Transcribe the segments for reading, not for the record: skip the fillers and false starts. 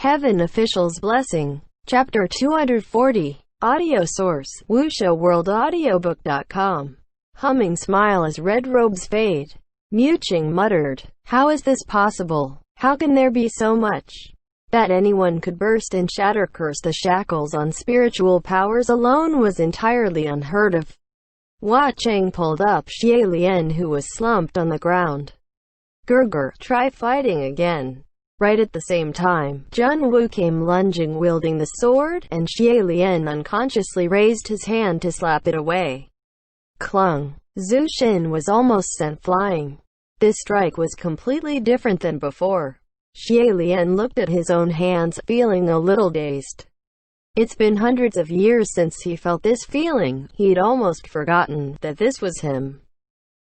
Heaven Official's Blessing. Chapter 240. Audio source: WuXiaWorldAudiobook.com. Humming smile as red robes fade. Muqing muttered, "How is this possible? How can there be so much? That anyone could burst and shatter curse the shackles on spiritual powers alone was entirely unheard of." Hua Cheng pulled up Xie Lian, who was slumped on the ground. "Gurgur, try fighting again." Right at the same time, Jun Wu came lunging wielding the sword, and Xie Lian unconsciously raised his hand to slap it away. Clung. Zhu Xin was almost sent flying. This strike was completely different than before. Xie Lian looked at his own hands, feeling a little dazed. It's been hundreds of years since he felt this feeling. He'd almost forgotten that this was him.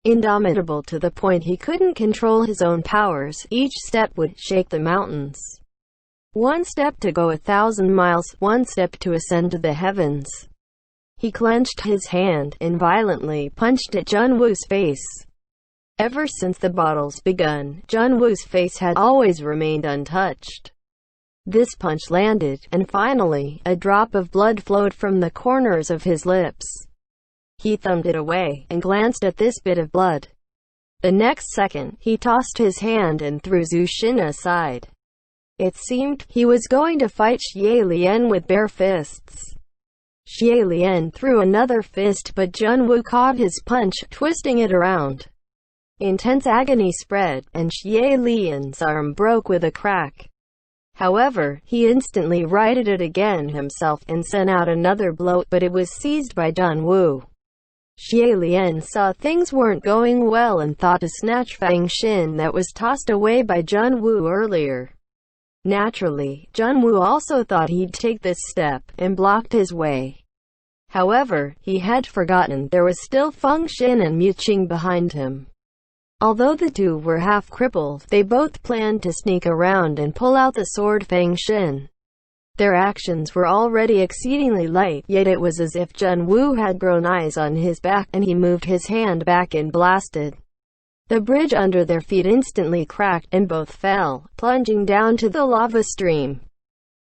Indomitable to the point he couldn't control his own powers, each step would shake the mountains. One step to go 1,000 miles, one step to ascend to the heavens. He clenched his hand and violently punched at Jun Wu's face. Ever since the battles begun, Jun Wu's face had always remained untouched. This punch landed, and finally, a drop of blood flowed from the corners of his lips. He thumbed it away, and glanced at this bit of blood. The next second, he tossed his hand and threw Zhu Xin aside. It seemed he was going to fight Xie Lian with bare fists. Xie Lian threw another fist, but Jun Wu caught his punch, twisting it around. Intense agony spread, and Xie Lian's arm broke with a crack. However, he instantly righted it again himself, and sent out another blow, but it was seized by Jun Wu. Xie Lian saw things weren't going well and thought to snatch Fang Xin that was tossed away by Jun Wu earlier. Naturally, Jun Wu also thought he'd take this step, and blocked his way. However, he had forgotten there was still Feng Xin and Muqing behind him. Although the two were half crippled, they both planned to sneak around and pull out the sword Fang Xin. Their actions were already exceedingly light, yet it was as if Jun Wu had grown eyes on his back, and he moved his hand back and blasted. The bridge under their feet instantly cracked, and both fell, plunging down to the lava stream.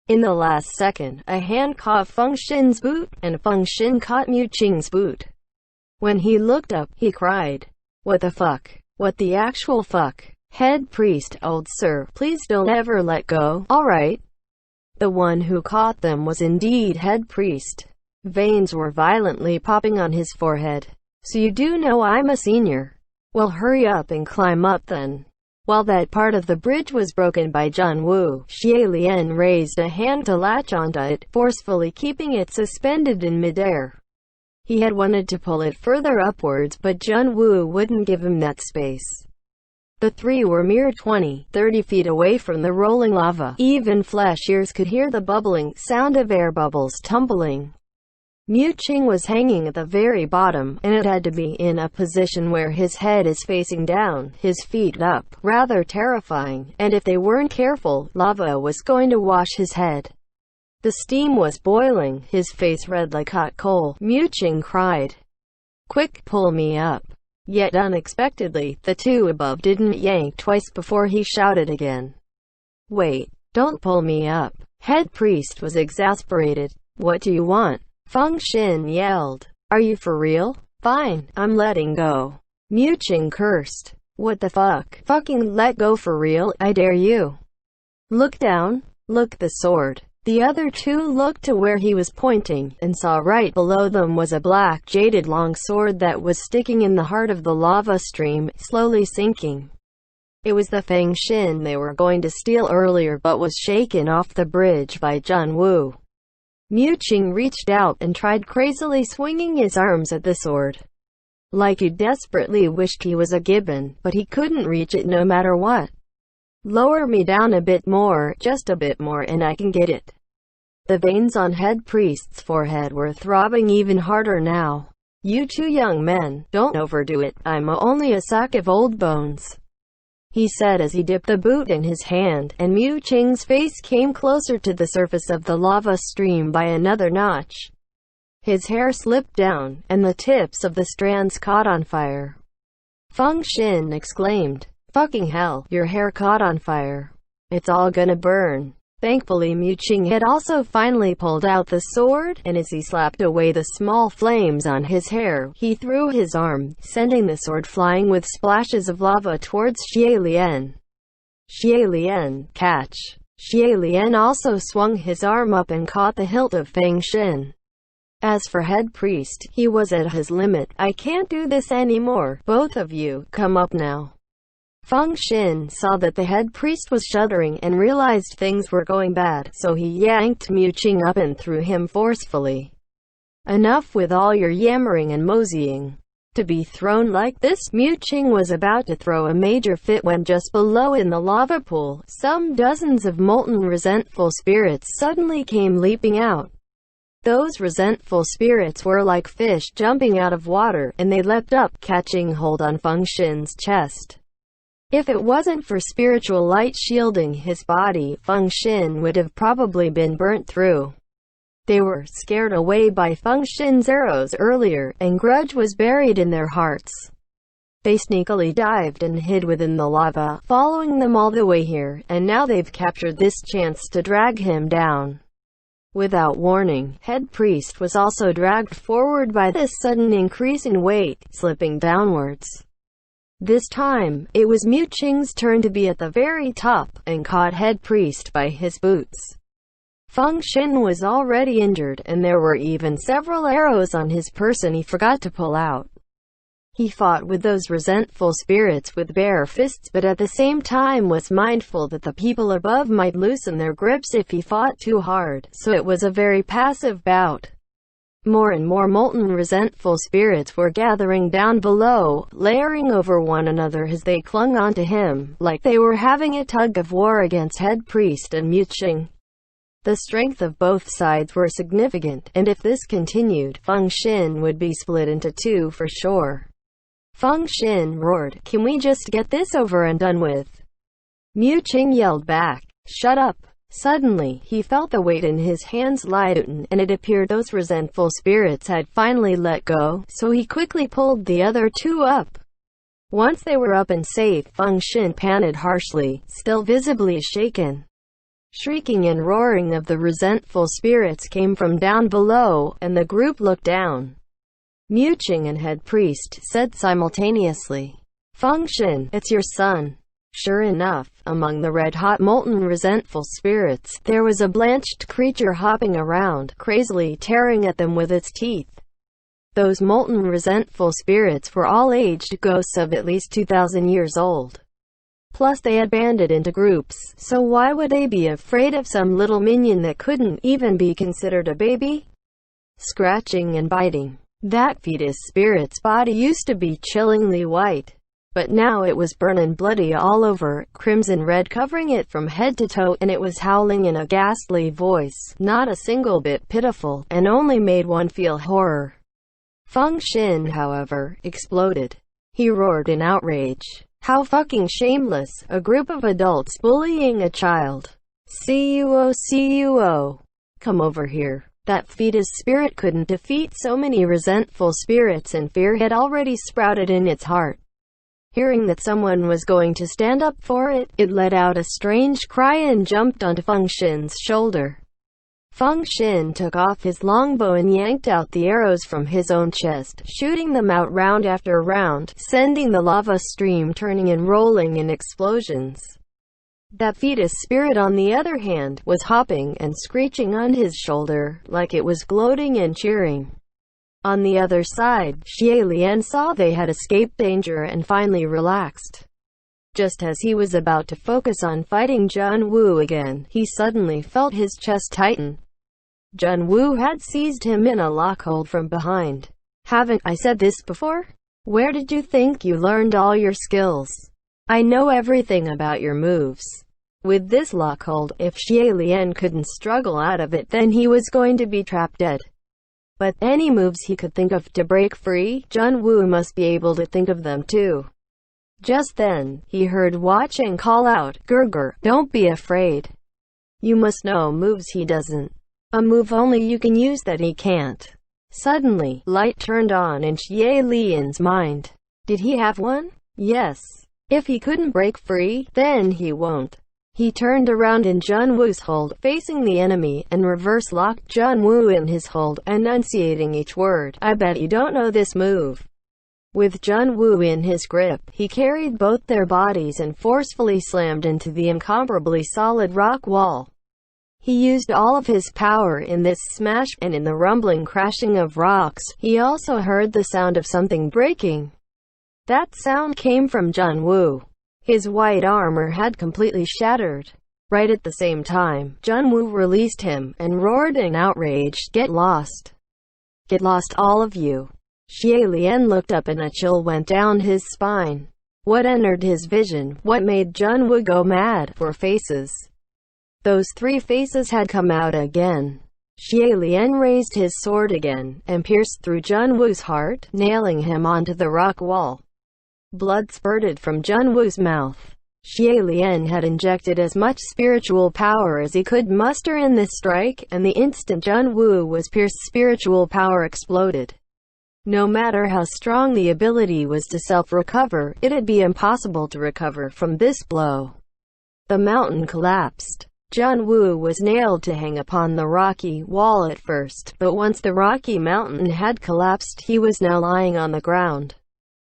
In the last second, a hand caught Feng Xin's boot, and Feng Xin caught Muqing's boot. When he looked up, he cried, "What the fuck? What the actual fuck? Head priest, old sir, please don't ever let go, alright?" The one who caught them was indeed head priest. Veins were violently popping on his forehead. "So you do know I'm a senior? Well, hurry up and climb up then." While that part of the bridge was broken by Jun Wu, Xie Lian raised a hand to latch onto it, forcefully keeping it suspended in midair. He had wanted to pull it further upwards, but Jun Wu wouldn't give him that space. The three were mere 20-30 feet away from the rolling lava. Even flesh ears could hear the bubbling sound of air bubbles tumbling. Muqing was hanging at the very bottom, and it had to be in a position where his head is facing down, his feet up, rather terrifying, and if they weren't careful, lava was going to wash his head. The steam was boiling, his face red like hot coal. Muqing cried, "Quick, pull me up." Yet unexpectedly, the two above didn't yank twice before he shouted again, "Wait, don't pull me up." Head priest was exasperated. "What do you want?" Feng Xin yelled. "Are you for real? Fine, I'm letting go." Muqing cursed. "What the fuck? Fucking let go for real, I dare you." "Look down. Look the sword." The other two looked to where he was pointing, and saw right below them was a black, jaded long sword that was sticking in the heart of the lava stream, slowly sinking. It was the Fang Xin they were going to steal earlier but was shaken off the bridge by Jun Wu. Muqing reached out and tried crazily swinging his arms at the sword. Like he desperately wished he was a gibbon, but he couldn't reach it no matter what. "Lower me down a bit more, just a bit more, and I can get it." The veins on head priest's forehead were throbbing even harder now. "You two young men, don't overdo it, I'm only a sack of old bones," he said as he dipped the boot in his hand, and Muqing's face came closer to the surface of the lava stream by another notch. His hair slipped down, and the tips of the strands caught on fire. Feng Xin exclaimed, "Fucking hell, your hair caught on fire. It's all gonna burn." Thankfully Mu Qing had also finally pulled out the sword, and as he slapped away the small flames on his hair, he threw his arm, sending the sword flying with splashes of lava towards Xie Lian. Xie Lian, catch! Xie Lian also swung his arm up and caught the hilt of Feng Xin. As for head priest, he was at his limit. I can't do this anymore. Both of you, come up now. Feng Xin saw that the head priest was shuddering and realized things were going bad, so he yanked Mu Qing up and threw him forcefully. Enough with all your yammering and moseying. To be thrown like this, Mu Qing was about to throw a major fit when just below in the lava pool, some dozens of molten resentful spirits suddenly came leaping out. Those resentful spirits were like fish jumping out of water, and they leapt up, catching hold on Feng Xin's chest. If it wasn't for spiritual light shielding his body, Feng Xin would have probably been burnt through. They were scared away by Feng Xin's arrows earlier, and grudge was buried in their hearts. They sneakily dived and hid within the lava, following them all the way here, and now they've captured this chance to drag him down. Without warning, head priest was also dragged forward by this sudden increase in weight, slipping downwards. This time, it was Mu Qing's turn to be at the very top, and caught head priest by his boots. Feng Xin was already injured, and there were even several arrows on his person he forgot to pull out. He fought with those resentful spirits with bare fists, but at the same time was mindful that the people above might loosen their grips if he fought too hard, so it was a very passive bout. More and more molten resentful spirits were gathering down below, layering over one another as they clung onto him, like they were having a tug of war against head priest and Mu Qing. The strength of both sides were significant, and if this continued, Feng Xin would be split into two for sure. Feng Xin roared, "Can we just get this over and done with?" Mu Qing yelled back, "Shut up!" Suddenly, he felt the weight in his hands lighten, and it appeared those resentful spirits had finally let go, so he quickly pulled the other two up. Once they were up and safe, Feng Xin panted harshly, still visibly shaken. Shrieking and roaring of the resentful spirits came from down below, and the group looked down. Mu Qing and head priest said simultaneously, "Feng Xin, it's your son." Sure enough, among the red-hot molten resentful spirits, there was a blanched creature hopping around, crazily tearing at them with its teeth. Those molten resentful spirits were all aged ghosts of at least 2,000 years old. Plus they had banded into groups, so why would they be afraid of some little minion that couldn't even be considered a baby? Scratching and biting. That fetus spirit's body used to be chillingly white, but now it was burnt and bloody all over, crimson red covering it from head to toe, and it was howling in a ghastly voice, not a single bit pitiful, and only made one feel horror. Feng Xin, however, exploded. He roared in outrage. How fucking shameless, a group of adults bullying a child. CUO. Come over here. That fetus spirit couldn't defeat so many resentful spirits, and fear had already sprouted in its heart. Hearing that someone was going to stand up for it, it let out a strange cry and jumped onto Feng Xin's shoulder. Feng Xin took off his longbow and yanked out the arrows from his own chest, shooting them out round after round, sending the lava stream turning and rolling in explosions. That fetus spirit, on the other hand, was hopping and screeching on his shoulder, like it was gloating and cheering. On the other side, Xie Lian saw they had escaped danger and finally relaxed. Just as he was about to focus on fighting Jun Wu again, he suddenly felt his chest tighten. Jun Wu had seized him in a lockhold from behind. "Haven't I said this before? Where did you think you learned all your skills? I know everything about your moves." With this lockhold, if Xie Lian couldn't struggle out of it, then he was going to be trapped dead. But any moves he could think of to break free, Jun Wu must be able to think of them too. Just then, he heard Hua Cheng call out, "Gerger, don't be afraid. You must know moves he doesn't. A move only you can use that he can't." Suddenly, light turned on in Xie Lian's mind. Did he have one? Yes. If he couldn't break free, then he won't. He turned around in Junwoo's hold, facing the enemy, and reverse-locked Junwoo in his hold, enunciating each word. I bet you don't know this move. With Junwoo in his grip, he carried both their bodies and forcefully slammed into the incomparably solid rock wall. He used all of his power in this smash, and in the rumbling crashing of rocks, he also heard the sound of something breaking. That sound came from Junwoo. His white armor had completely shattered. Right at the same time, Junwoo released him, and roared in outrage, "Get lost! Get lost, all of you!" Xie Lian looked up and a chill went down his spine. What entered his vision, what made Junwoo go mad, were faces. Those 3 faces had come out again. Xie Lian raised his sword again, and pierced through Junwoo's heart, nailing him onto the rock wall. Blood spurted from Junwoo's mouth. Xie Lian had injected as much spiritual power as he could muster in this strike, and the instant Junwoo was pierced, spiritual power exploded. No matter how strong the ability was to self-recover, it'd be impossible to recover from this blow. The mountain collapsed. Junwoo was nailed to hang upon the rocky wall at first, but once the rocky mountain had collapsed, he was now lying on the ground.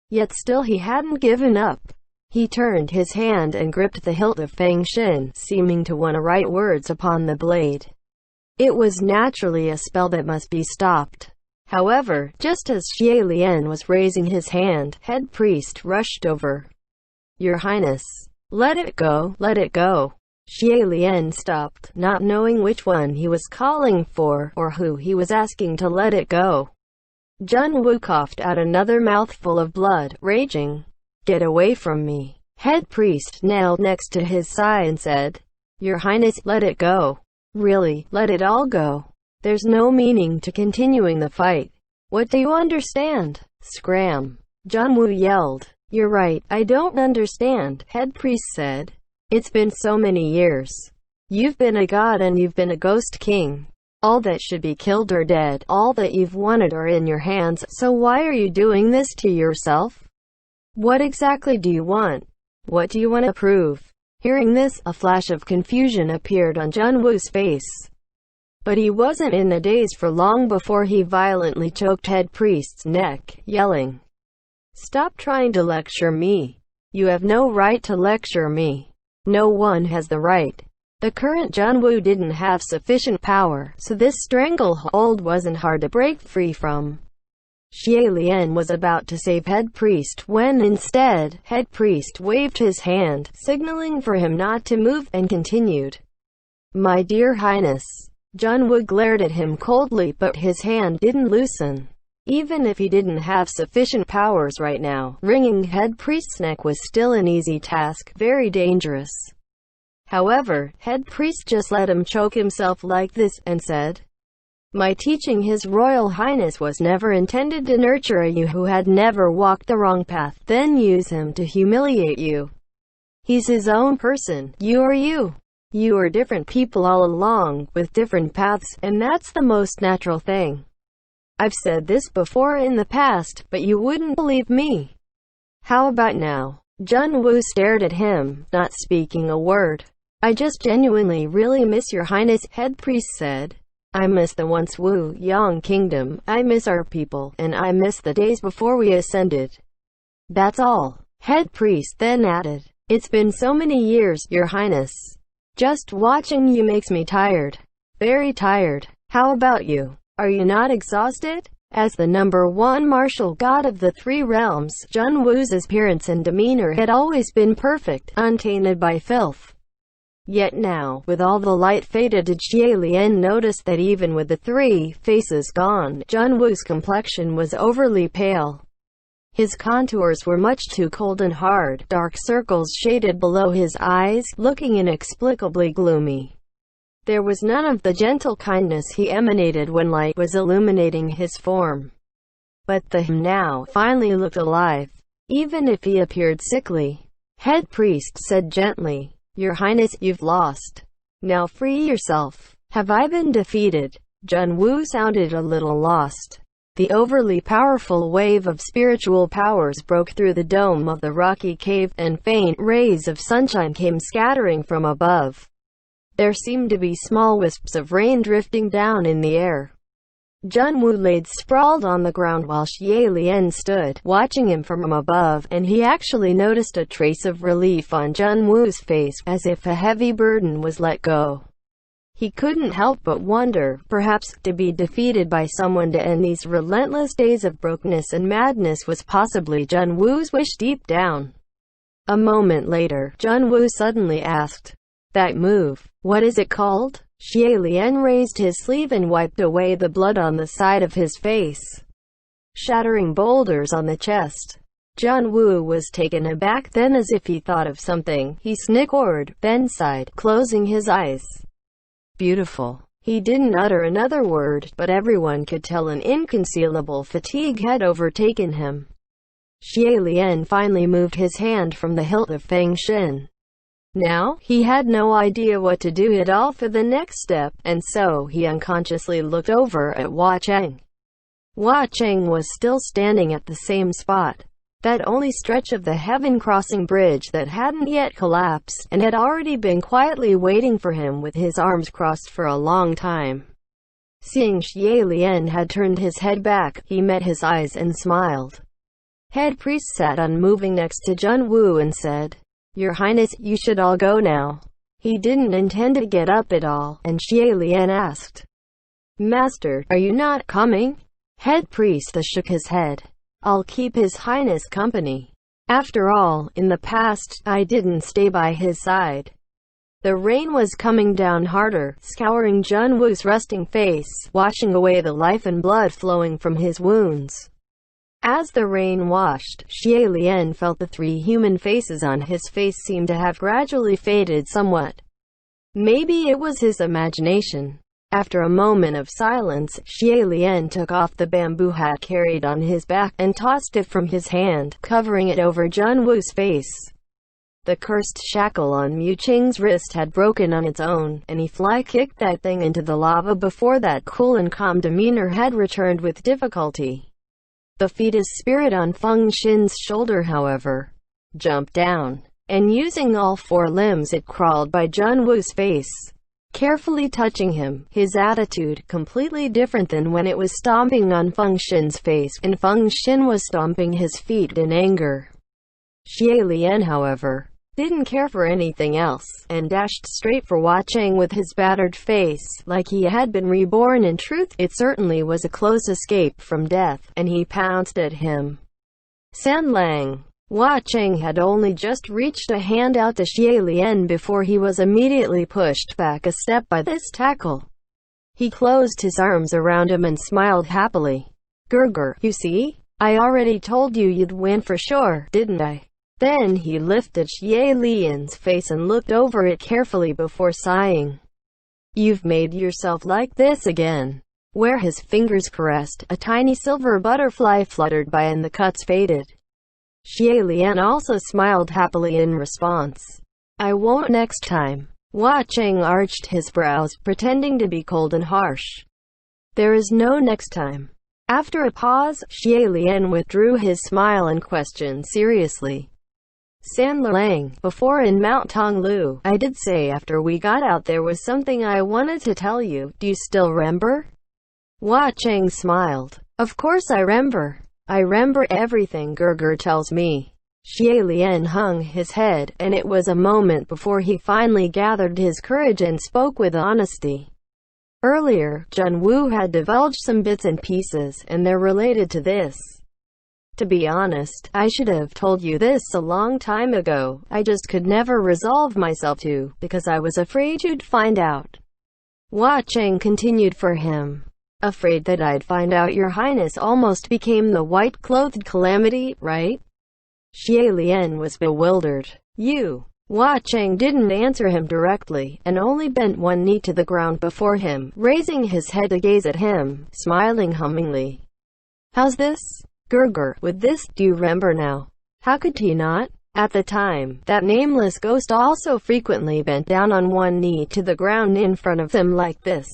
Yet still he hadn't given up. He turned his hand and gripped the hilt of Fang Xin, seeming to want to write words upon the blade. It was naturally a spell that must be stopped. However, just as Xie Lian was raising his hand, head priest rushed over. "Your Highness, let it go, let it go." Xie Lian stopped, not knowing which one he was calling for, or who he was asking to let it go. Junwoo coughed out another mouthful of blood, raging. "Get away from me." Head priest knelt next to his side and said, "Your Highness, let it go. Really, let it all go. There's no meaning to continuing the fight. What do you understand?" "Scram!" Junwoo yelled. "You're right, I don't understand," head priest said. "It's been so many years. You've been a god and you've been a ghost king. All that should be killed are dead, all that you've wanted are in your hands, so why are you doing this to yourself? What exactly do you want? What do you want to prove?" Hearing this, a flash of confusion appeared on Junwoo's face. But he wasn't in a daze for long before he violently choked head priest's neck, yelling, "Stop trying to lecture me. You have no right to lecture me. No one has the right." The current Junwoo didn't have sufficient power, so this stranglehold wasn't hard to break free from. Xie Lian was about to save head priest when instead, head priest waved his hand, signaling for him not to move, and continued. "My dear Highness." Junwoo glared at him coldly, but his hand didn't loosen. Even if he didn't have sufficient powers right now, wringing head priest's neck was still an easy task, very dangerous. However, head priest just let him choke himself like this, and said, "My teaching His Royal Highness was never intended to nurture a you who had never walked the wrong path, then use him to humiliate you. He's his own person, you are you. You are different people all along, with different paths, and that's the most natural thing. I've said this before in the past, but you wouldn't believe me. How about now?" Junwoo stared at him, not speaking a word. "I just genuinely really miss your Highness," head priest said. "I miss the once Wu Yang kingdom, I miss our people, and I miss the days before we ascended. That's all." Head priest then added, "It's been so many years, your Highness. Just watching you makes me tired. Very tired. How about you? Are you not exhausted?" As the #1 martial god of the 3 realms, Junwoo's appearance and demeanor had always been perfect, untainted by filth. Yet now, with all the light faded, Xie Lian noticed that even with the 3 faces gone, Junwoo's complexion was overly pale. His contours were much too cold and hard, dark circles shaded below his eyes, looking inexplicably gloomy. There was none of the gentle kindness he emanated when light was illuminating his form. But the him now finally looked alive, even if he appeared sickly. Head priest said gently, "Your Highness, you've lost. Now free yourself." "Have I been defeated?" Junwoo sounded a little lost. The overly powerful wave of spiritual powers broke through the dome of the rocky cave, and faint rays of sunshine came scattering from above. There seemed to be small wisps of rain drifting down in the air. Junwoo laid sprawled on the ground while Xie Lian stood, watching him from above, and he actually noticed a trace of relief on Junwoo's face, as if a heavy burden was let go. He couldn't help but wonder, perhaps, to be defeated by someone to end these relentless days of brokenness and madness was possibly Junwoo's wish deep down. A moment later, Junwoo suddenly asked, "That move, what is it called?" Xie Lian raised his sleeve and wiped away the blood on the side of his face, shattering boulders on the chest. Junwoo was taken aback, then as if he thought of something, he snickered, then sighed, closing his eyes. Beautiful. He didn't utter another word, but everyone could tell an inconcealable fatigue had overtaken him. Xie Lian finally moved his hand from the hilt of Feng Xin. Now, he had no idea what to do at all for the next step, and so he unconsciously looked over at Hua Cheng. Hua Cheng was still standing at the same spot, that only stretch of the heaven-crossing bridge that hadn't yet collapsed, and had already been quietly waiting for him with his arms crossed for a long time. Seeing Xie Lian had turned his head back, he met his eyes and smiled. Head priest sat unmoving next to Junwoo and said, "Your Highness, you should all go now." He didn't intend to get up at all, and Xie Lian asked, "Master, are you not coming?" Head priest shook his head. "I'll keep His Highness company. After all, in the past, I didn't stay by his side." The rain was coming down harder, scouring Junwoo's rusting face, washing away the life and blood flowing from his wounds. As the rain washed, Xie Lian felt the three human faces on his face seemed to have gradually faded somewhat. Maybe it was his imagination. After a moment of silence, Xie Lian took off the bamboo hat carried on his back, and tossed it from his hand, covering it over Junwoo's face. The cursed shackle on Mu Qing's wrist had broken on its own, and he fly-kicked that thing into the lava before that cool and calm demeanor had returned with difficulty. The fetus spirit on Feng Xin's shoulder, however, jumped down, and using all four limbs it crawled by Junwoo's face, carefully touching him, his attitude completely different than when it was stomping on Feng Xin's face, and Feng Xin was stomping his feet in anger. Xie Lian, however, didn't care for anything else, and dashed straight for Hua Cheng with his battered face, like he had been reborn. In truth, it certainly was a close escape from death, and he pounced at him. "San Lang!" Hua Cheng had only just reached a hand out to Xie Lian before he was immediately pushed back a step by this tackle. He closed his arms around him and smiled happily. "Gurgur, you see? I already told you you'd win for sure, didn't I?" Then he lifted Xie Lian's face and looked over it carefully before sighing. "You've made yourself like this again." Where his fingers caressed, a tiny silver butterfly fluttered by and the cuts faded. Xie Lian also smiled happily in response. "I won't next time." Hua Cheng arched his brows, pretending to be cold and harsh. "There is no next time." After a pause, Xie Lian withdrew his smile and questioned seriously. "San Lang, before in Mount Tonglu, I did say after we got out there was something I wanted to tell you. Do you still remember?" Hua Cheng smiled. "Of course I remember. I remember everything Gurgur tells me." Xie Lian hung his head, and it was a moment before he finally gathered his courage and spoke with honesty. Earlier, Junwoo had divulged some bits and pieces, and they're related to this. "To be honest, I should have told you this a long time ago. I just could never resolve myself to, because I was afraid you'd find out." Hua Cheng continued for him. "Afraid that I'd find out Your Highness almost became the white-clothed calamity, right?" Xie Lian was bewildered. "You?" Hua Cheng didn't answer him directly, and only bent one knee to the ground before him, raising his head to gaze at him, smiling hummingly. "How's this? Gurgur, with this, do you remember now?" How could he not? At the time, that nameless ghost also frequently bent down on one knee to the ground in front of him like this.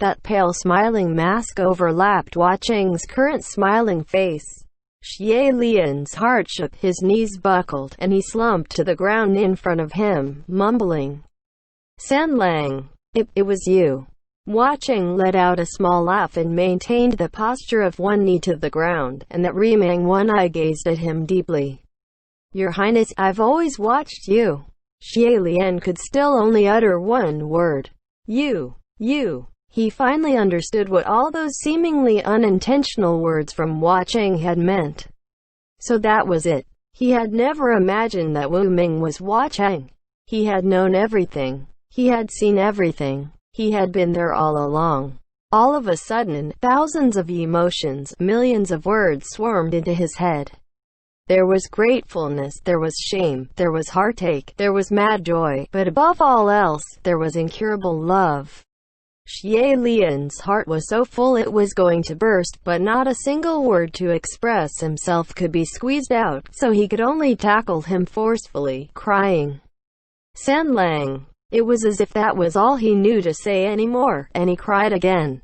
That pale smiling mask overlapped Hua Cheng's current smiling face. Xie Lian's heart shook, his knees buckled, and he slumped to the ground in front of him, mumbling, "San Lang, it was you." Hua Cheng let out a small laugh and maintained the posture of one knee to the ground, and that remaining one eye gazed at him deeply. "Your Highness, I've always watched you." Xie Lian could still only utter one word. You. He finally understood what all those seemingly unintentional words from Hua Cheng had meant. So that was it. He had never imagined that Wu Ming was Hua Cheng. He had known everything. He had seen everything. He had been there all along. All of a sudden, thousands of emotions, millions of words swarmed into his head. There was gratefulness, there was shame, there was heartache, there was mad joy, but above all else, there was incurable love. Xie Lian's heart was so full it was going to burst, but not a single word to express himself could be squeezed out, so he could only tackle him forcefully, crying, "San Lang." It was as if that was all he knew to say anymore, and he cried again,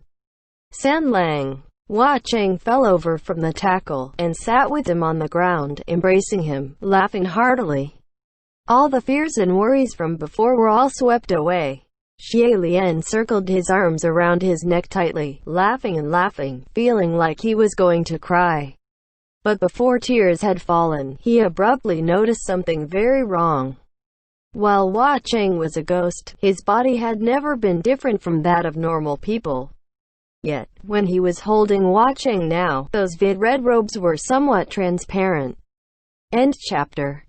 "San Lang." Hua Cheng fell over from the tackle, and sat with him on the ground, embracing him, laughing heartily. All the fears and worries from before were all swept away. Xie Lian circled his arms around his neck tightly, laughing and laughing, feeling like he was going to cry. But before tears had fallen, he abruptly noticed something very wrong. While Hua Cheng was a ghost, his body had never been different from that of normal people. Yet, when he was holding Hua Cheng now, those red robes were somewhat transparent. End chapter.